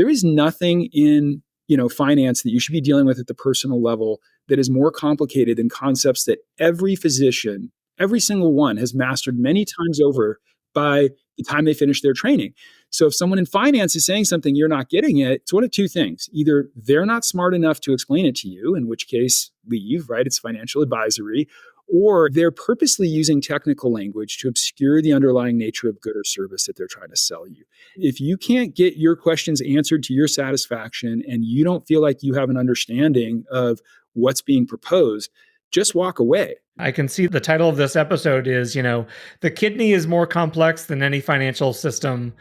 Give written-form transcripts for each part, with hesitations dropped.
there is nothing in, finance that you should be dealing with at the personal level that is more complicated than concepts that every physician, every single one, has mastered many times over by the time they finish their training. So if someone in finance is saying something you're not getting it, it's one of two things. Either they're not smart enough to explain it to you, in which case leave, right? It's financial advisory. Or they're purposely using technical language to obscure the underlying nature of good or service that they're trying to sell you. If you can't get your questions answered to your satisfaction and you don't feel like you have an understanding of what's being proposed, just walk away. I can see the title of this episode is, the kidney is more complex than any financial system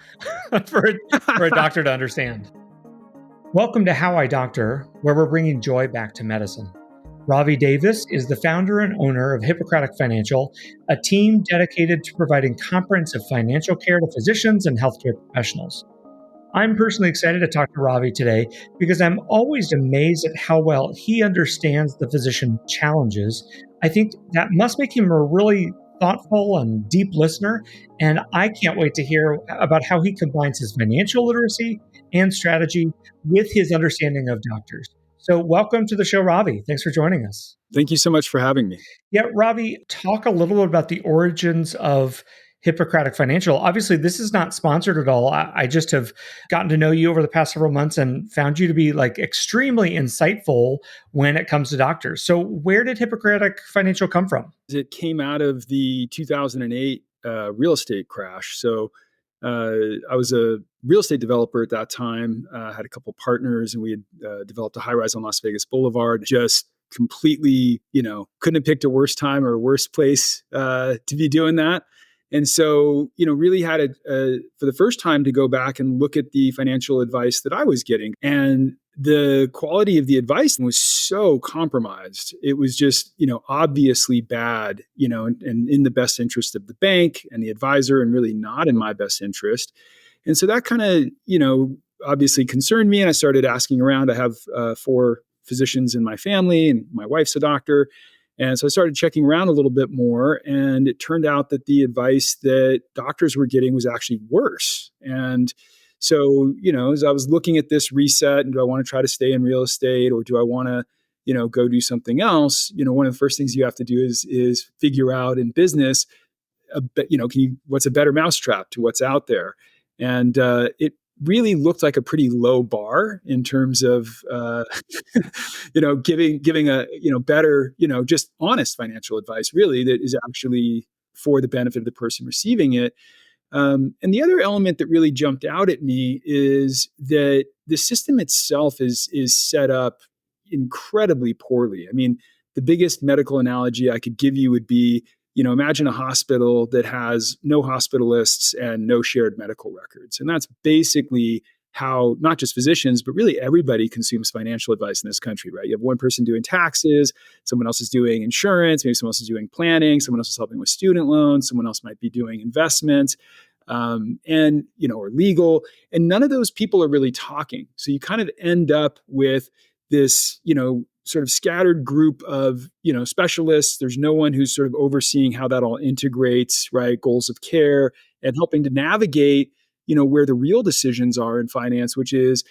for a doctor to understand. Welcome to How I Doctor, where we're bringing joy back to medicine. Ravi Davis is the founder and owner of Hippocratic Financial, a team dedicated to providing comprehensive financial care to physicians and healthcare professionals. I'm personally excited to talk to Ravi today because I'm always amazed at how well he understands the physician challenges. I think that must make him a really thoughtful and deep listener, and I can't wait to hear about how he combines his financial literacy and strategy with his understanding of doctors. So welcome to the show, Ravi. Thanks for joining us. Thank you so much for having me. Yeah, Ravi, talk a little bit about the origins of Hippocratic Financial. Obviously, this is not sponsored at all. I just have gotten to know you over the past several months and found you to be extremely insightful when it comes to doctors. So where did Hippocratic Financial come from? It came out of the 2008 real estate crash. So I was a real estate developer at that time, had a couple partners, and we had developed a high-rise on Las Vegas Boulevard. Just completely, couldn't have picked a worse time or a worse place to be doing that. And so, really had for the first time to go back and look at the financial advice that I was getting. And the quality of the advice was so compromised. It was just, obviously bad, and in the best interest of the bank and the advisor, and really not in my best interest. And so that kind of, obviously concerned me. And I started asking around. I have 4 physicians in my family, and my wife's a doctor. And so I started checking around a little bit more, and it turned out that the advice that doctors were getting was actually worse. And so, as I was looking at this reset, and do I want to try to stay in real estate, or do I want to, go do something else? One of the first things you have to do is figure out in business, what's a better mousetrap to what's out there? And it really looked like a pretty low bar in terms of, giving a, better, just honest financial advice, really, that is actually for the benefit of the person receiving it. And the other element that really jumped out at me is that the system itself is set up incredibly poorly. I mean, the biggest medical analogy I could give you would be, imagine a hospital that has no hospitalists and no shared medical records. And that's basically how not just physicians, but really everybody consumes financial advice in this country, right? You have one person doing taxes, someone else is doing insurance, maybe someone else is doing planning, someone else is helping with student loans, someone else might be doing investments, or legal. And none of those people are really talking. So you kind of end up with this, sort of scattered group of, specialists. There's no one who's sort of overseeing how that all integrates, right? Goals of care and helping to navigate, where the real decisions are in finance, which is,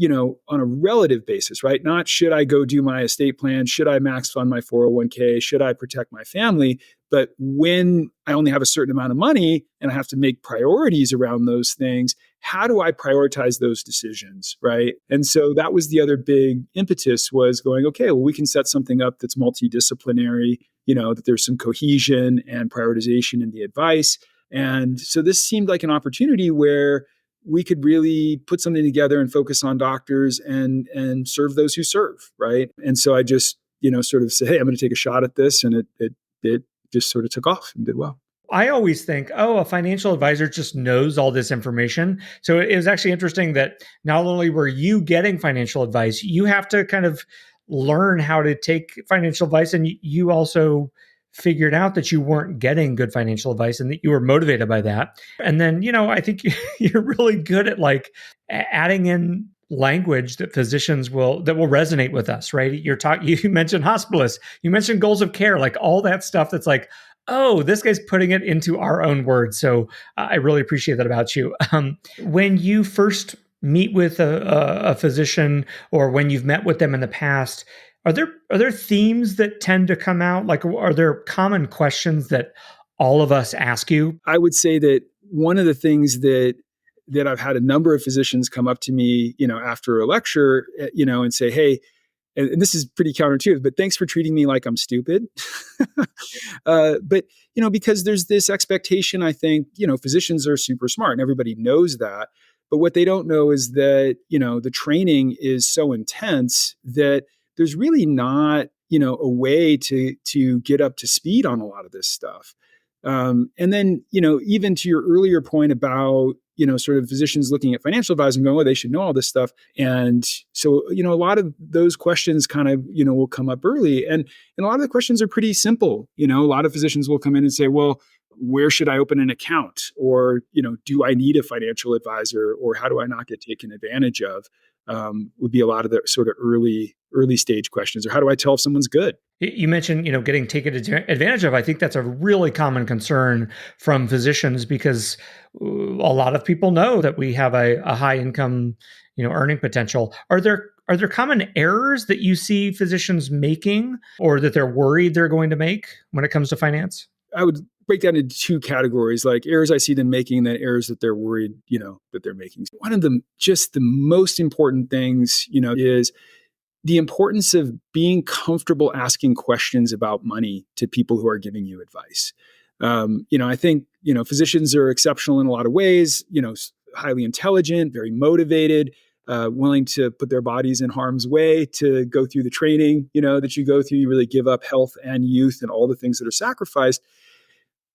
on a relative basis, right? Not should I go do my estate plan? Should I max fund my 401k? Should I protect my family? But when I only have a certain amount of money and I have to make priorities around those things, how do I prioritize those decisions, right? And so that was the other big impetus, was going, okay, well, we can set something up that's multidisciplinary, that there's some cohesion and prioritization in the advice. And so this seemed like an opportunity where we could really put something together and focus on doctors and serve those who serve, right? And so I just, sort of said, hey, I'm going to take a shot at this. And it just sort of took off and did well. I always think, a financial advisor just knows all this information. So it was actually interesting that not only were you getting financial advice, you have to kind of learn how to take financial advice. And you also figured out that you weren't getting good financial advice and that you were motivated by that. And then, I think you're really good at adding in language that physicians will resonate with us, right? You mentioned hospitalists, you mentioned goals of care, all that stuff that's oh, this guy's putting it into our own words. So I really appreciate that about you. When you first meet with a physician or when you've met with them in the past, are there themes that tend to come out? Like, are there common questions that all of us ask you? I would say that one of the things that I've had a number of physicians come up to me, after a lecture, and say, "Hey," and this is pretty counterintuitive, but thanks for treating me like I'm stupid. But because there's this expectation, I think, physicians are super smart and everybody knows that. But what they don't know is that, the training is so intense that there's really not, a way to get up to speed on a lot of this stuff. And then, even to your earlier point about, sort of physicians looking at financial advising and going, oh, they should know all this stuff. And so, a lot of those questions kind of, will come up early. And a lot of the questions are pretty simple. A lot of physicians will come in and say, well, where should I open an account? Or, do I need a financial advisor? Or how do I not get taken advantage of? Would be a lot of the sort of early stage questions. Or how do I tell if someone's good? You mentioned, getting taken advantage of. I think that's a really common concern from physicians because a lot of people know that we have a high income, earning potential. Are there common errors that you see physicians making or that they're worried they're going to make when it comes to finance? I would break down into two categories, like errors I see them making, and then errors that they're worried, that they're making. One of them, just the most important things, is the importance of being comfortable asking questions about money to people who are giving you advice. I think, physicians are exceptional in a lot of ways, highly intelligent, very motivated, willing to put their bodies in harm's way to go through the training, that you go through. You really give up health and youth and all the things that are sacrificed.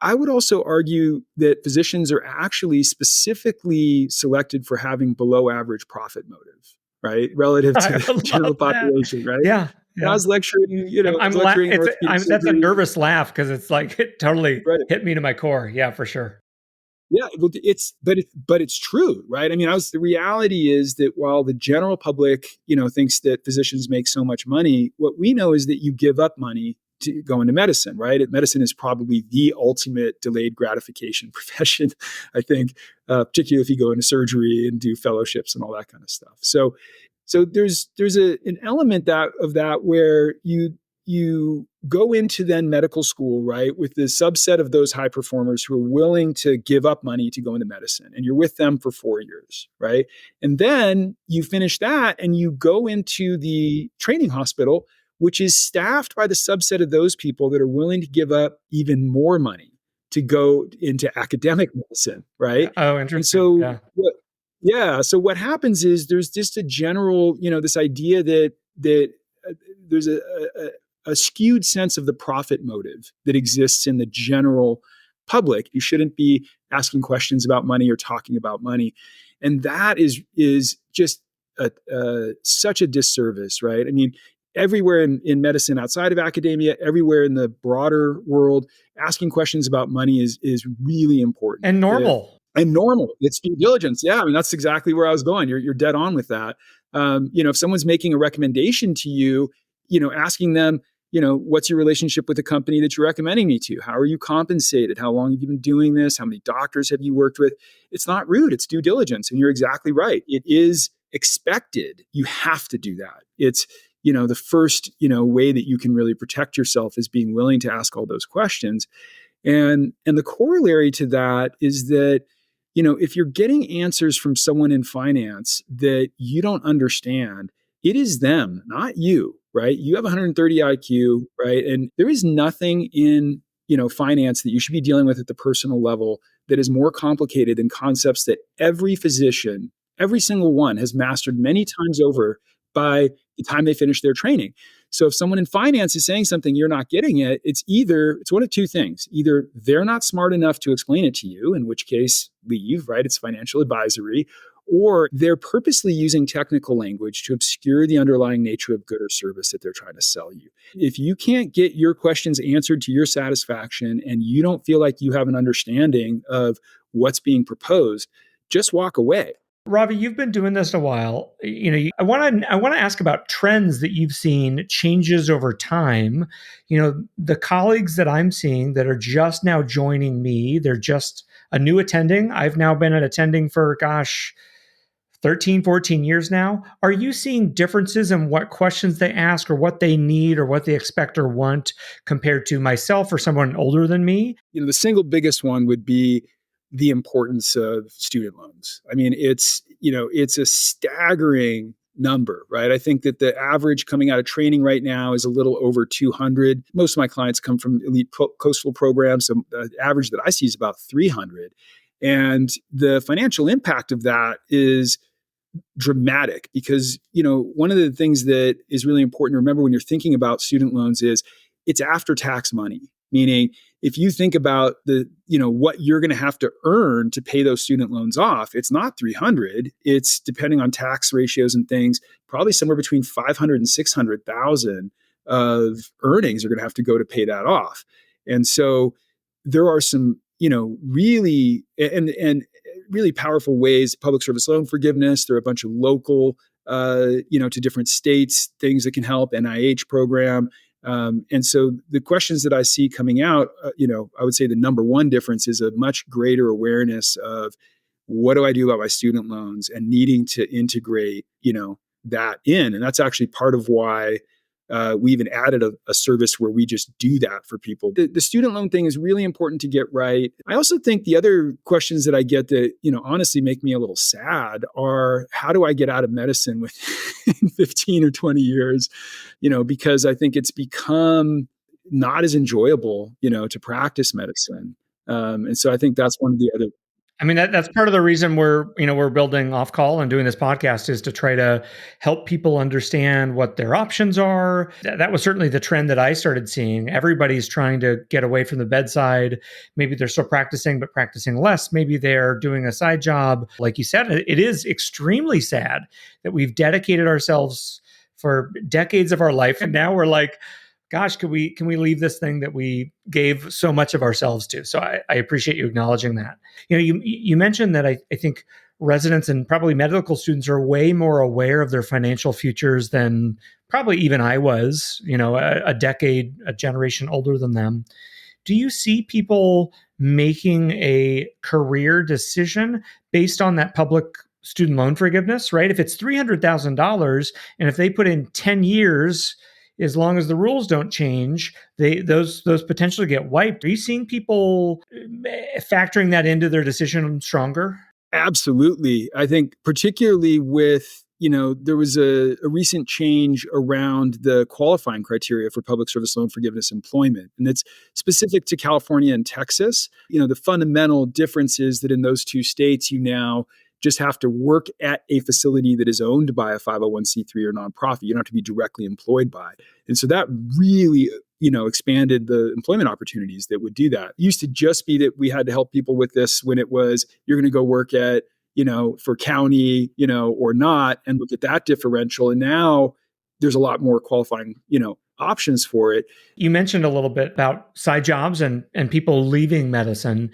I would also argue that physicians are actually specifically selected for having below average profit motive, right? Relative to the general population, right? Yeah. And I was lecturing, lecturing in orthopedic that's a surgery. nervous laugh because it's like it totally Right. hit me to my core. Yeah, for sure. Yeah, well, but it's true, right? I mean, the reality is that while the general public, thinks that physicians make so much money, what we know is that you give up money to go into medicine, right? Medicine is probably the ultimate delayed gratification profession, I think, particularly if you go into surgery and do fellowships and all that kind of stuff. So there's an element of that where you go into then medical school, right, with the subset of those high performers who are willing to give up money to go into medicine, and you're with them for 4 years, right? And then you finish that and you go into the training hospital, which is staffed by the subset of those people that are willing to give up even more money to go into academic medicine, right? Oh, And interesting. so so what happens is there's just a general, this idea that there's a skewed sense of the profit motive that exists in the general public. You shouldn't be asking questions about money or talking about money, and that is just such a disservice, right? I mean, everywhere in medicine, outside of academia, everywhere in the broader world, asking questions about money is really important And normal. and normal. It's due diligence. Yeah, I mean, that's exactly where I was going. You're dead on with that. If someone's making a recommendation to you, asking them, what's your relationship with the company that you're recommending me to? How are you compensated? How long have you been doing this? How many doctors have you worked with? It's not rude. It's due diligence. And you're exactly right. It is expected. You have to do that. It's, the first, way that you can really protect yourself is being willing to ask all those questions. And the corollary to that is that, if you're getting answers from someone in finance that you don't understand, it is them, not you, right? You have 130 IQ, right? And there is nothing in, finance that you should be dealing with at the personal level that is more complicated than concepts that every physician, every single one, has mastered many times over by the time they finish their training. So if someone in finance is saying something you're not getting it, it's one of two things. Either they're not smart enough to explain it to you, in which case leave, right? It's financial advisory, or they're purposely using technical language to obscure the underlying nature of good or service that they're trying to sell you. If you can't get your questions answered to your satisfaction and you don't feel like you have an understanding of what's being proposed, just walk away. Ravi, you've been doing this a while. I want to ask about trends that you've seen, changes over time. The colleagues that I'm seeing that are just now joining me, they're just a new attending. I've now been an attending for, 13, 14 years now. Are you seeing differences in what questions they ask or what they need or what they expect or want compared to myself or someone older than me? The single biggest one would be the importance of student loans. I mean, it's a staggering number, right? I think that the average coming out of training right now is a little over 200. Most of my clients come from elite coastal programs. So the average that I see is about 300. And the financial impact of that is dramatic because, one of the things that is really important to remember when you're thinking about student loans is it's after tax money, meaning if you think about what you're going to have to earn to pay those student loans off, it's not 300. It's, depending on tax ratios and things, probably somewhere between 500 and 600,000 of earnings are going to have to go to pay that off. And so there are some, really and really powerful ways. Public service loan forgiveness. There are a bunch of local, to different states, things that can help. NIH program. And so the questions that I see coming out, I would say the number one difference is a much greater awareness of what do I do about my student loans and needing to integrate, that in. And that's actually part of why we even added a service where we just do that for people. The student loan thing is really important to get right. I also think the other questions that I get that, honestly make me a little sad are, how do I get out of medicine within 15 or 20 years? Because I think it's become not as enjoyable, to practice medicine. And so I think that's one of the other. I mean, that's part of the reason we're building Offcall and doing this podcast, is to try to help people understand what their options are. That was certainly the trend that I started seeing. Everybody's trying to get away from the bedside. Maybe they're still practicing, but practicing less. Maybe they're doing a side job. Like you said, it is extremely sad that we've dedicated ourselves for decades of our life, and now we're like, gosh, can we leave this thing that we gave so much of ourselves to? So I appreciate you acknowledging that. You mentioned that I think residents and probably medical students are way more aware of their financial futures than probably even I was, a generation older than them. Do you see people making a career decision based on that public student loan forgiveness, right? If it's $300,000 and if they put in 10 years, as long as the rules don't change, those potentially get wiped. Are you seeing people factoring that into their decision stronger? Absolutely. I think particularly with, there was a recent change around the qualifying criteria for public service loan forgiveness employment. And it's specific to California and Texas. The fundamental difference is that in those two states, you now just have to work at a facility that is owned by a 501c3 or nonprofit. You don't have to be directly employed by. And so that really, expanded the employment opportunities that would do that. It used to just be that we had to help people with this when it was, you're going to go work at, for county, or not, and look at that differential. And now there's a lot more qualifying, options for it. You mentioned a little bit about side jobs and people leaving medicine.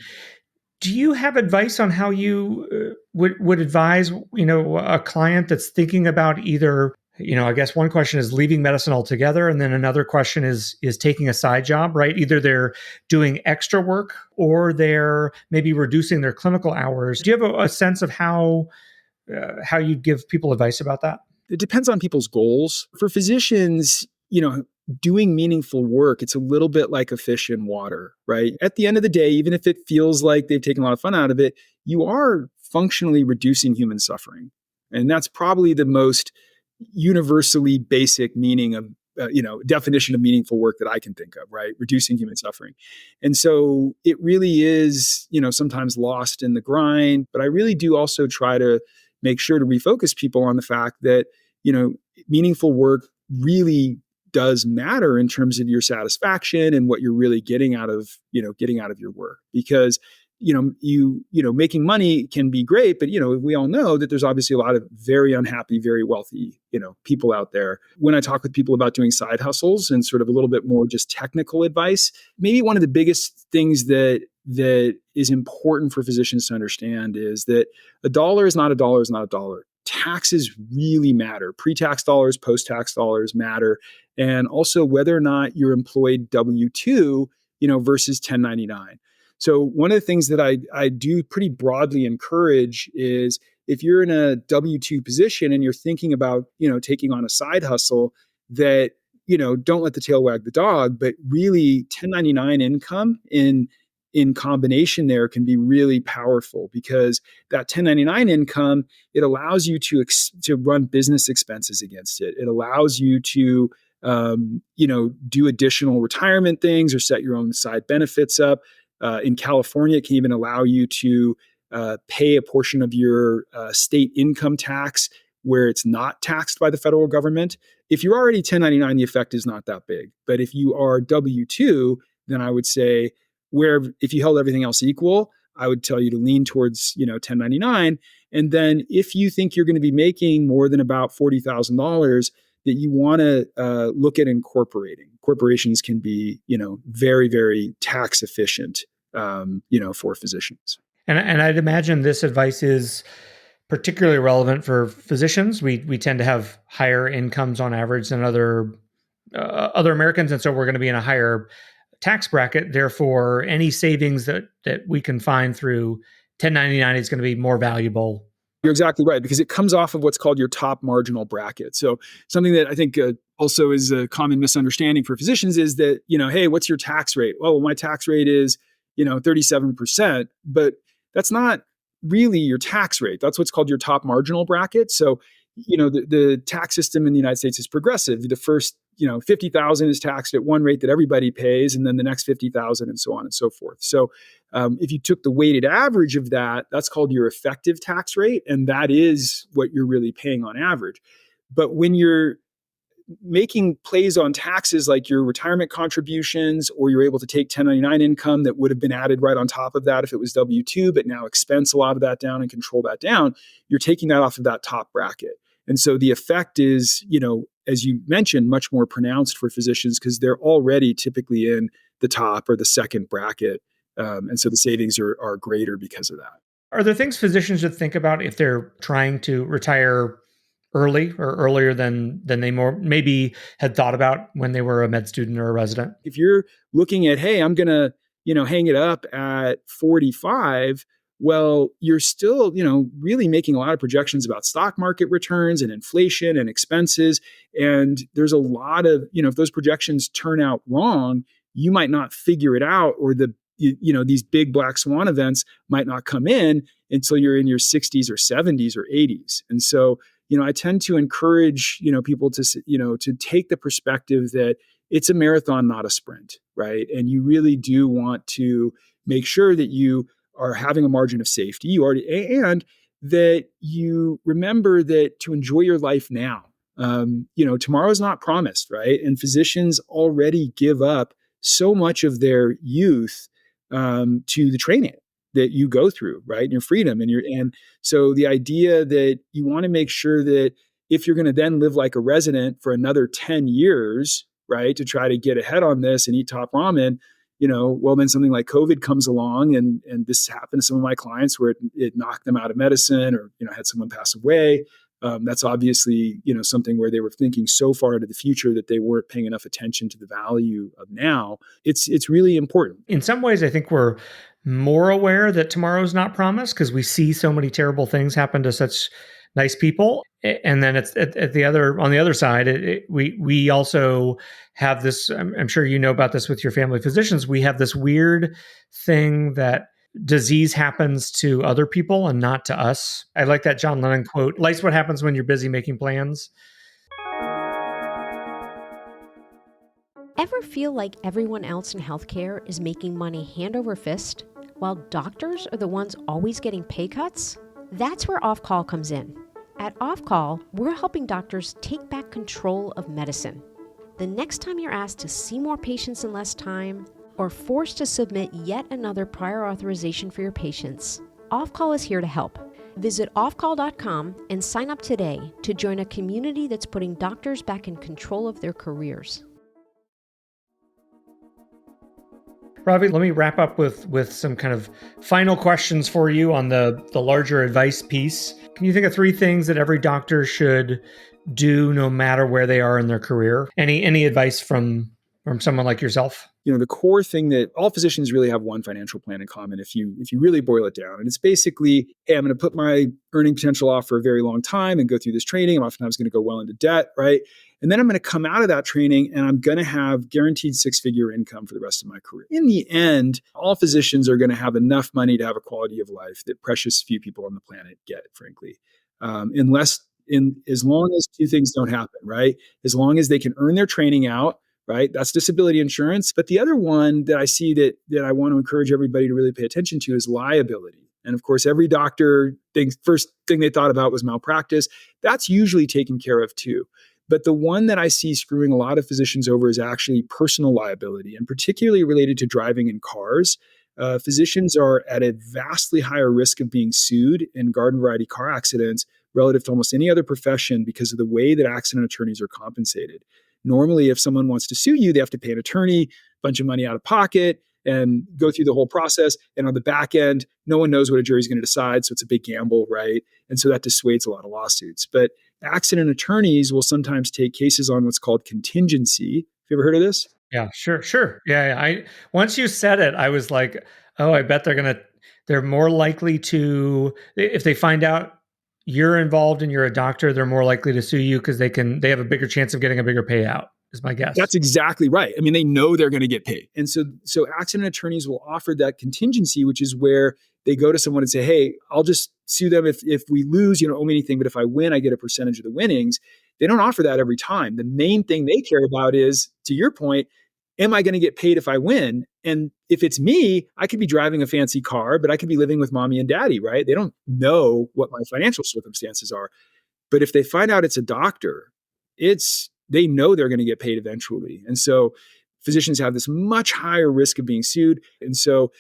Do you have advice on how you would advise, a client that's thinking about either, I guess one question is leaving medicine altogether, and then another question is taking a side job, right? Either they're doing extra work or they're maybe reducing their clinical hours. Do you have a sense of how you'd give people advice about that? It depends on people's goals. For physicians, doing meaningful work, it's a little bit like a fish in water, right? At the end of the day, even if it feels like they've taken a lot of fun out of it, you are functionally reducing human suffering. And that's probably the most universally basic meaning of, definition of meaningful work that I can think of, right? Reducing human suffering. And so it really is, sometimes lost in the grind, but I really do also try to make sure to refocus people on the fact that, meaningful work really does matter in terms of your satisfaction and what you're really getting out of your work. Because, making money can be great, but, we all know that there's obviously a lot of very unhappy, very wealthy, people out there. When I talk with people about doing side hustles and sort of a little bit more just technical advice, maybe one of the biggest things that is important for physicians to understand is that a dollar is not a dollar is not a dollar. Taxes really matter. Pre-tax dollars, post-tax dollars matter. And also whether or not you're employed W-2, versus 1099. So one of the things that I do pretty broadly encourage is if you're in a W-2 position and you're thinking about, taking on a side hustle, that, don't let the tail wag the dog, but really 1099 income in combination there can be really powerful, because that 1099 income, it allows you to run business expenses against it. It allows you to do additional retirement things or set your own side benefits up. In California, it can even allow you to pay a portion of your state income tax where it's not taxed by the federal government. If you're already 1099, the effect is not that big. But if you are W-2, then I would say, if you held everything else equal, I would tell you to lean towards 1099. And then if you think you're going to be making more than about $40,000, that you want to look at incorporating. Corporations can be, very, very tax efficient, for physicians. And I'd imagine this advice is particularly relevant for physicians. We tend to have higher incomes on average than other Americans, and so we're going to be in a higher tax bracket. Therefore, any savings that we can find through 1099 is going to be more valuable. You're exactly right, because it comes off of what's called your top marginal bracket. So something that I think also is a common misunderstanding for physicians is that, hey, what's your tax rate? Well, my tax rate is, 37%, but that's not really your tax rate. That's what's called your top marginal bracket. So, the tax system in the United States is progressive. The first, 50,000 is taxed at one rate that everybody pays, and then the next 50,000, and so on and so forth. So if you took the weighted average of that, that's called your effective tax rate, and that is what you're really paying on average. But when you're making plays on taxes like your retirement contributions, or you're able to take 1099 income that would have been added right on top of that if it was W-2, but now expense a lot of that down and control that down, you're taking that off of that top bracket. And so the effect is, as you mentioned, much more pronounced for physicians because they're already typically in the top or the second bracket. And so the savings are greater because of that. Are there things physicians should think about if they're trying to retire early or earlier than they maybe had thought about when they were a med student or a resident? If you're looking at, hey, I'm going to, hang it up at 45, well, you're still, really making a lot of projections about stock market returns and inflation and expenses. And there's a lot of, if those projections turn out wrong, you might not figure it out, or these big black swan events might not come in until you're in your 60s or 70s or 80s. And so, I tend to encourage, people to take the perspective that it's a marathon, not a sprint, right? And you really do want to make sure that you are having a margin of safety, and that you remember that to enjoy your life now. Tomorrow's not promised, right? And physicians already give up so much of their youth to the training that you go through, right? And your freedom and so the idea that you want to make sure that if you're going to then live like a resident for another 10 years, right, to try to get ahead on this and eat top ramen, well, then something like COVID comes along, and this happened to some of my clients where it knocked them out of medicine, or, had someone pass away. That's obviously, something where they were thinking so far into the future that they weren't paying enough attention to the value of now. It's really important. In some ways, I think we're more aware that tomorrow's not promised because we see so many terrible things happen to such nice people. And then it's on the other side, we also have this, I'm sure you know about this with your family physicians, we have this weird thing that disease happens to other people and not to us. I like that John Lennon quote, life's what happens when you're busy making plans. Ever feel like everyone else in healthcare is making money hand over fist, while doctors are the ones always getting pay cuts? That's where Offcall comes in. At Offcall, we're helping doctors take back control of medicine. The next time you're asked to see more patients in less time, or forced to submit yet another prior authorization for your patients, Offcall is here to help. Visit offcall.com and sign up today to join a community that's putting doctors back in control of their careers. Ravi, let me wrap up with some kind of final questions for you on the larger advice piece. Can you think of 3 things that every doctor should do no matter where they are in their career? Any advice from from someone like yourself? The core thing that all physicians really have one financial plan in common if you really boil it down. And it's basically, hey, I'm going to put my earning potential off for a very long time and go through this training. I'm oftentimes going to go well into debt, right? And then I'm going to come out of that training and I'm going to have guaranteed 6-figure income for the rest of my career. In the end, all physicians are going to have enough money to have a quality of life that precious few people on the planet get, frankly. As long as two things don't happen, right? As long as they can earn their training out, right? That's disability insurance. But the other one that I see that I want to encourage everybody to really pay attention to is liability. And of course, every doctor thinks first thing they thought about was malpractice. That's usually taken care of too. But the one that I see screwing a lot of physicians over is actually personal liability, and particularly related to driving in cars. Physicians are at a vastly higher risk of being sued in garden variety car accidents relative to almost any other profession because of the way that accident attorneys are compensated. Normally, if someone wants to sue you, they have to pay an attorney a bunch of money out of pocket and go through the whole process. And on the back end, no one knows what a jury's going to decide. So it's a big gamble, right? And so that dissuades a lot of lawsuits. But accident attorneys will sometimes take cases on what's called contingency. Have you ever heard of this? Yeah, sure. Yeah. Once you said it, I was like, oh, I bet they're more likely to, if they find out you're involved and you're a doctor, they're more likely to sue you because they have a bigger chance of getting a bigger payout, is my guess. That's exactly right. I mean, they know they're going to get paid. And so accident attorneys will offer that contingency, which is where they go to someone and say, hey, I'll just sue them if we lose, you don't owe me anything, but if I win, I get a percentage of the winnings. They don't offer that every time. The main thing they care about is, to your point, am I going to get paid if I win? And if it's me, I could be driving a fancy car, but I could be living with mommy and daddy, right? They don't know what my financial circumstances are. But if they find out it's a doctor, they know they're going to get paid eventually. And so physicians have this much higher risk of being sued. And so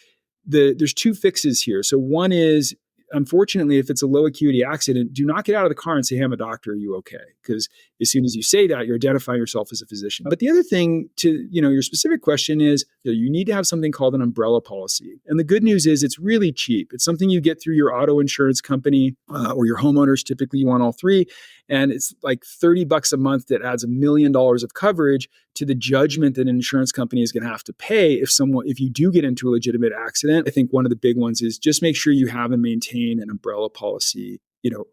there's two fixes here. So one is, unfortunately, if it's a low acuity accident, do not get out of the car and say, hey, I'm a doctor, are you okay? Because as soon as you say that, you're identifying yourself as a physician. But the other thing to your specific question is, you need to have something called an umbrella policy. And the good news is it's really cheap. It's something you get through your auto insurance company or your homeowners. Typically, you want all three. And it's like $30 a month that adds $1 million of coverage to the judgment that an insurance company is going to have to pay if you do get into a legitimate accident. I think one of the big ones is just make sure you have and maintain an umbrella policy,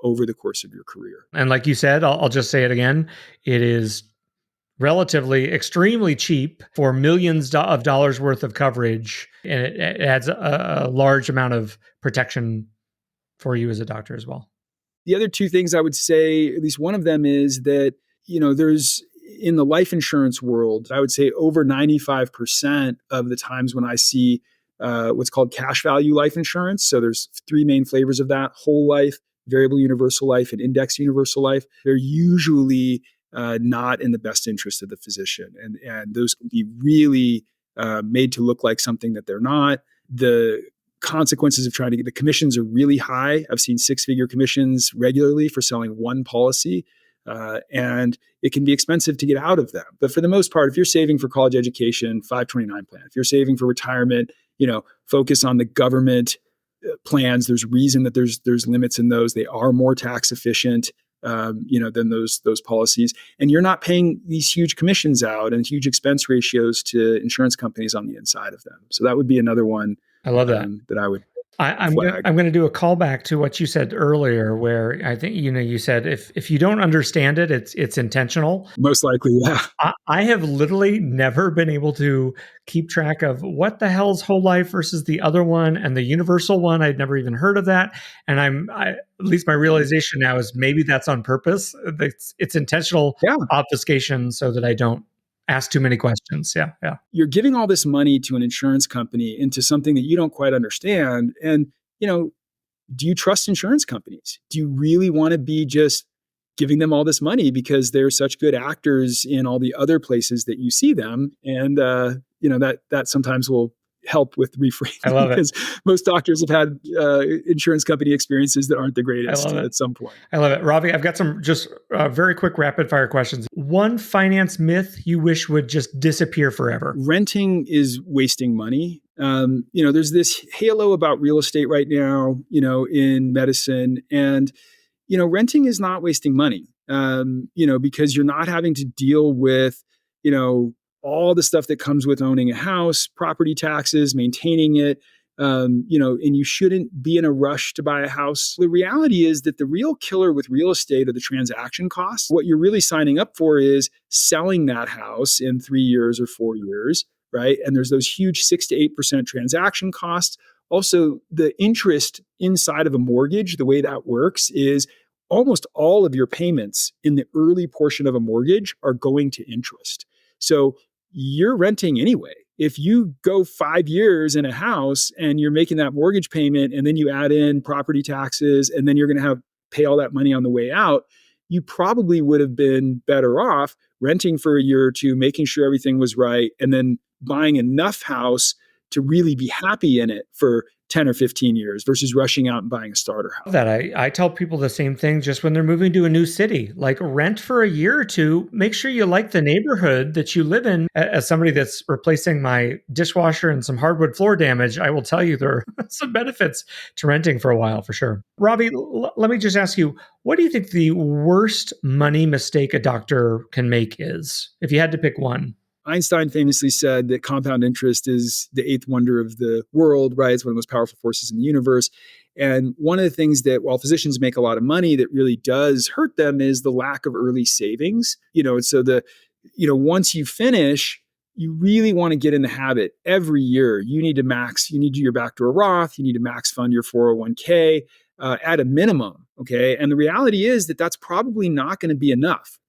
over the course of your career. And like you said, I'll just say it again. It is relatively extremely cheap for millions of dollars worth of coverage. And it adds a large amount of protection for you as a doctor as well. The other two things I would say, at least one of them, is that, there's in the life insurance world, I would say over 95% of the times when I see what's called cash value life insurance. So there's three main flavors of that: whole life, variable universal life, and index universal life. They're usually not in the best interest of the physician. And those can be really made to look like something that they're not. The consequences of trying to get the commissions are really high. I've seen 6-figure commissions regularly for selling one policy. And it can be expensive to get out of them. But for the most part, if you're saving for college education, 529 plan. If you're saving for retirement, focus on the government plans. There's reason that there's limits in those. They are more tax efficient, than those policies. And you're not paying these huge commissions out and huge expense ratios to insurance companies on the inside of them. So that would be another one. I love that. That I would. I'm going to do a callback to what you said earlier, where I think you said if you don't understand it, it's intentional. Most likely, yeah. I have literally never been able to keep track of what the hell's whole life versus the other one, and the universal one. I'd never even heard of that, and at least my realization now is maybe that's on purpose. It's intentional obfuscation so that I don't ask too many questions. Yeah. You're giving all this money to an insurance company into something that you don't quite understand. And, do you trust insurance companies? Do you really want to be just giving them all this money because they're such good actors in all the other places that you see them? And, that sometimes will help with reframing. I love because most doctors have had insurance company experiences that aren't the greatest at some point. I love it. Ravi, I've got some just very quick rapid fire questions. One finance myth you wish would just disappear forever. Renting is wasting money. There's this halo about real estate right now, in medicine, and, renting is not wasting money, because you're not having to deal with, all the stuff that comes with owning a house, property taxes, maintaining it, and you shouldn't be in a rush to buy a house. The reality is that the real killer with real estate are the transaction costs. What you're really signing up for is selling that house in 3 years or 4 years, right? And there's those huge 6 to 8% transaction costs. Also, the interest inside of a mortgage, the way that works is almost all of your payments in the early portion of a mortgage are going to interest. So you're renting anyway. If you go 5 years in a house and you're making that mortgage payment and then you add in property taxes and then you're going to pay all that money on the way out, you probably would have been better off renting for a year or two, making sure everything was right, and then buying enough house to really be happy in it for 10 or 15 years versus rushing out and buying a starter house. That I tell people the same thing just when they're moving to a new city, like rent for a year or two, make sure you like the neighborhood that you live in. As somebody that's replacing my dishwasher and some hardwood floor damage, I will tell you there are some benefits to renting for a while for sure. Ravi, let me just ask you, what do you think the worst money mistake a doctor can make is, if you had to pick one? Einstein famously said that compound interest is the eighth wonder of the world, right? It's one of the most powerful forces in the universe. And one of the things that, while physicians make a lot of money, that really does hurt them is the lack of early savings. So once you finish, you really want to get in the habit every year. You need to do your backdoor Roth, you need to max fund your 401k at a minimum, okay? And the reality is that that's probably not going to be enough.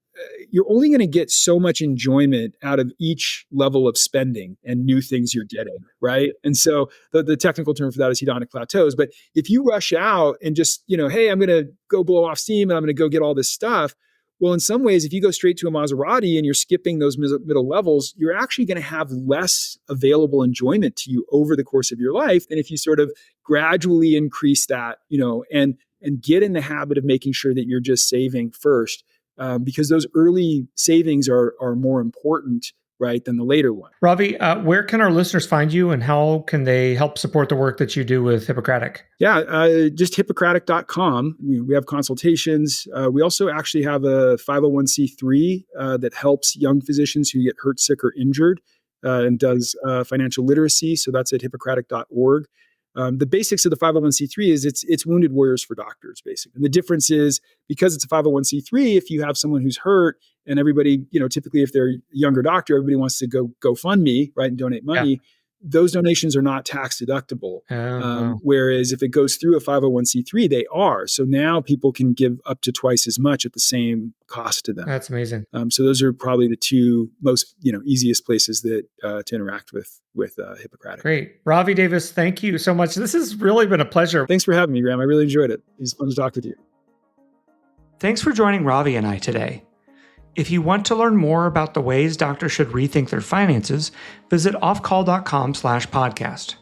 You're only going to get so much enjoyment out of each level of spending and new things you're getting, right? And so the technical term for that is hedonic plateaus. But if you rush out and just, hey, I'm going to go blow off steam and I'm going to go get all this stuff. Well, in some ways, if you go straight to a Maserati and you're skipping those middle levels, you're actually going to have less available enjoyment to you over the course of your life than if you sort of gradually increase that, and get in the habit of making sure that you're just saving first. Because those early savings are more important, right, than the later one. Ravi, where can our listeners find you and how can they help support the work that you do with Hippocratic? Yeah, just Hippocratic.com. We have consultations. We also actually have a 501c3 that helps young physicians who get hurt, sick, or injured and does financial literacy. So that's at Hippocratic.org. The basics of the 501c3 is it's wounded warriors for doctors, basically. And the difference is, because it's a 501c3, if you have someone who's hurt and everybody, typically if they're a younger doctor, everybody wants to go fund me, right, and donate money. Yeah. Those donations are not tax deductible. Whereas if it goes through a 501c3, they are. So now people can give up to twice as much at the same cost to them. That's amazing. So those are probably the two most easiest places that to interact with Hippocratic. Great. Ravi Davis, thank you so much. This has really been a pleasure. Thanks for having me, Graham. I really enjoyed it. It was fun to talk with you. Thanks for joining Ravi and I today. If you want to learn more about the ways doctors should rethink their finances, visit offcall.com/podcast.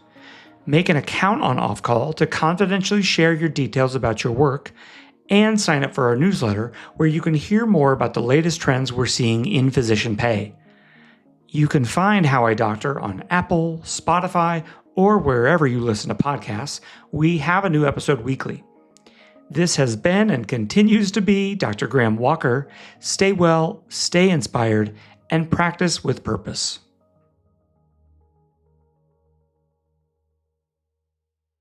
Make an account on Offcall to confidentially share your details about your work, and sign up for our newsletter where you can hear more about the latest trends we're seeing in physician pay. You can find How I Doctor on Apple, Spotify, or wherever you listen to podcasts. We have a new episode weekly. This has been and continues to be Dr. Graham Walker. Stay well, stay inspired, and practice with purpose.